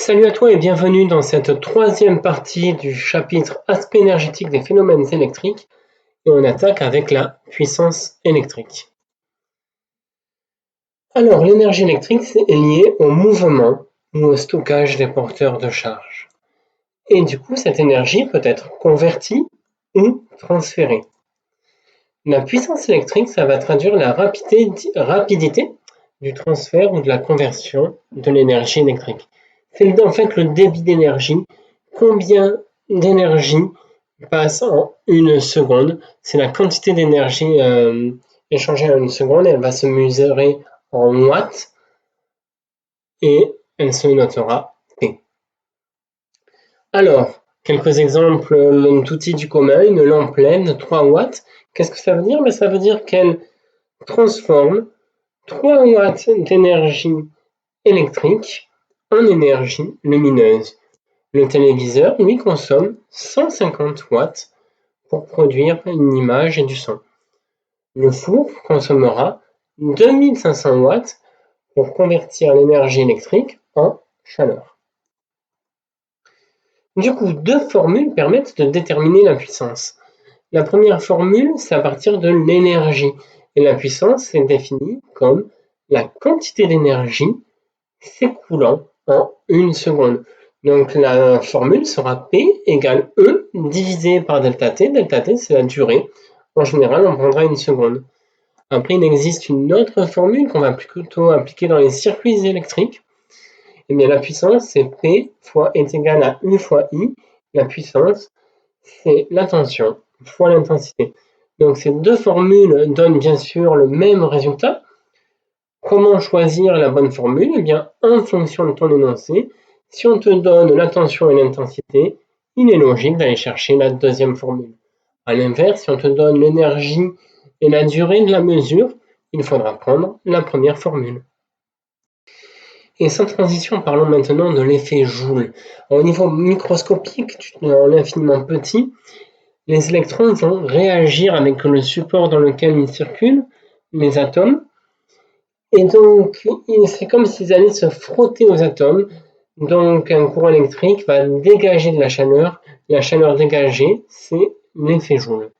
Salut à toi et bienvenue dans cette troisième partie du chapitre Aspect énergétique des phénomènes électriques et on attaque avec la puissance électrique. Alors l'énergie électrique est liée au mouvement ou au stockage des porteurs de charge. Et du coup cette énergie peut être convertie ou transférée. La puissance électrique, ça va traduire la rapidité du transfert ou de la conversion de l'énergie électrique. C'est en fait le débit d'énergie. Combien d'énergie passe en une seconde? C'est la quantité d'énergie échangée en une seconde. Elle va se mesurer en watts et elle se notera P. Alors, quelques exemples, un outil du commun, une lampe LED, 3 watts. Qu'est-ce que ça veut dire? Ça veut dire qu'elle transforme 3 watts d'énergie électrique en énergie lumineuse. Le téléviseur, lui, consomme 150 watts pour produire une image et du son. Le four consommera 2500 watts pour convertir l'énergie électrique en chaleur. Du coup, deux formules permettent de déterminer la puissance. La première formule, c'est à partir de l'énergie. Et la puissance est définie comme la quantité d'énergie s'écoulant en une seconde. Donc la formule sera P égale E divisé par delta T. Delta T, c'est la durée. En général, on prendra une seconde. Après, il existe une autre formule qu'on va plutôt appliquer dans les circuits électriques. Eh bien, la puissance, c'est P est égal à U fois I. La puissance, c'est la tension fois l'intensité. Donc ces deux formules donnent bien sûr le même résultat. Comment choisir la bonne formule? Eh bien, en fonction de ton énoncé, si on te donne la tension et l'intensité, il est logique d'aller chercher la deuxième formule. A l'inverse, si on te donne l'énergie et la durée de la mesure, il faudra prendre la première formule. Et sans transition, parlons maintenant de l'effet Joule. Au niveau microscopique, en infiniment petit, les électrons vont réagir avec le support dans lequel ils circulent, les atomes, et donc c'est comme s'ils allaient se frotter aux atomes. Donc un courant électrique va dégager de la chaleur. La chaleur dégagée, c'est l'effet Joule.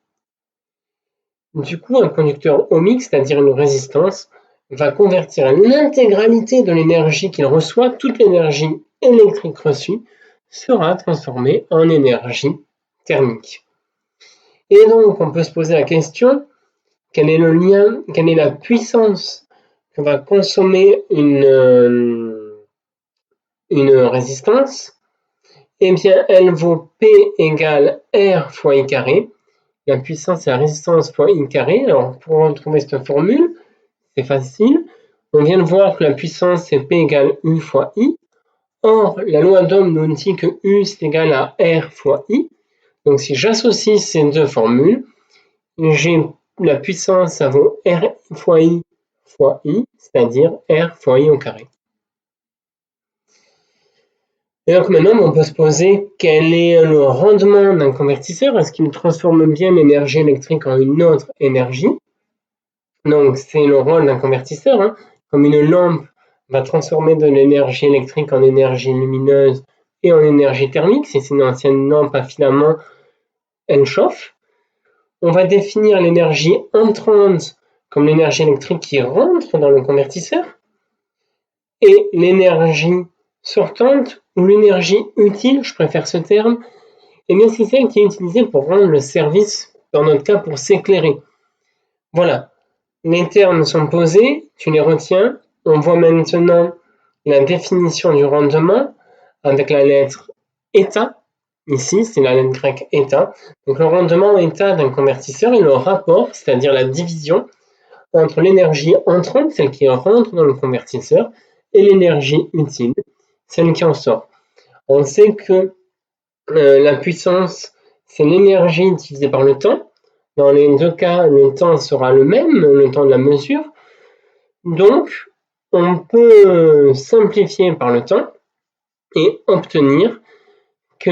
Du coup, un conducteur ohmique, c'est-à-dire une résistance, va convertir l'intégralité de l'énergie qu'il reçoit, toute l'énergie électrique reçue, sera transformée en énergie thermique. Et donc, on peut se poser la question, quel est le lien, quelle est la puissance que va consommer une résistance? Eh bien, elle vaut P égale R fois I carré. La puissance, c'est la résistance fois I carré. Alors, pour retrouver cette formule, c'est facile. On vient de voir que la puissance, c'est P égale U fois I. Or, la loi d'Ohm nous dit que U, c'est égal à R fois I. Donc, si j'associe ces deux formules, j'ai la puissance, ça vaut R fois I, c'est-à-dire R fois I au carré. Et donc maintenant, on peut se poser quel est le rendement d'un convertisseur? Est-ce qu'il transforme bien l'énergie électrique en une autre énergie? Donc c'est le rôle d'un convertisseur, hein. Comme une lampe va transformer de l'énergie électrique en énergie lumineuse et en énergie thermique. Si c'est une ancienne lampe à filament, elle chauffe. On va définir l'énergie entrante comme l'énergie électrique qui rentre dans le convertisseur et l'énergie sortante ou l'énergie utile, je préfère ce terme, et bien c'est celle qui est utilisée pour rendre le service, dans notre cas pour s'éclairer. Voilà, les termes sont posés, tu les retiens. On voit maintenant la définition du rendement avec la lettre eta. Ici, c'est la lettre grecque eta. Donc le rendement eta d'un convertisseur est le rapport, c'est-à-dire la division entre l'énergie entrante, celle qui rentre dans le convertisseur, et l'énergie utile, celle qui en sort. On sait que la puissance, c'est l'énergie divisée par le temps. Dans les deux cas, le temps sera le même, le temps de la mesure. Donc, on peut simplifier par le temps et obtenir que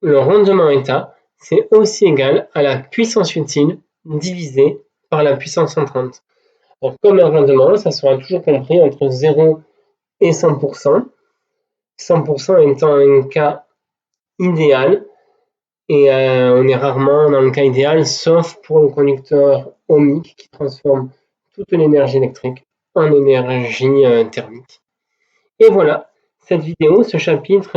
le rendement état, c'est aussi égal à la puissance utile divisée par la puissance entrante. Alors, comme un rendement, ça sera toujours compris entre 0 et 100%. 100% étant un cas idéal. Et on est rarement dans le cas idéal, sauf pour le conducteur ohmique qui transforme toute l'énergie électrique en énergie thermique. Et voilà, cette vidéo, ce chapitre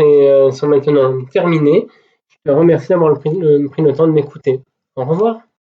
sont maintenant terminés. Je te remercie d'avoir pris le temps de m'écouter. Au revoir.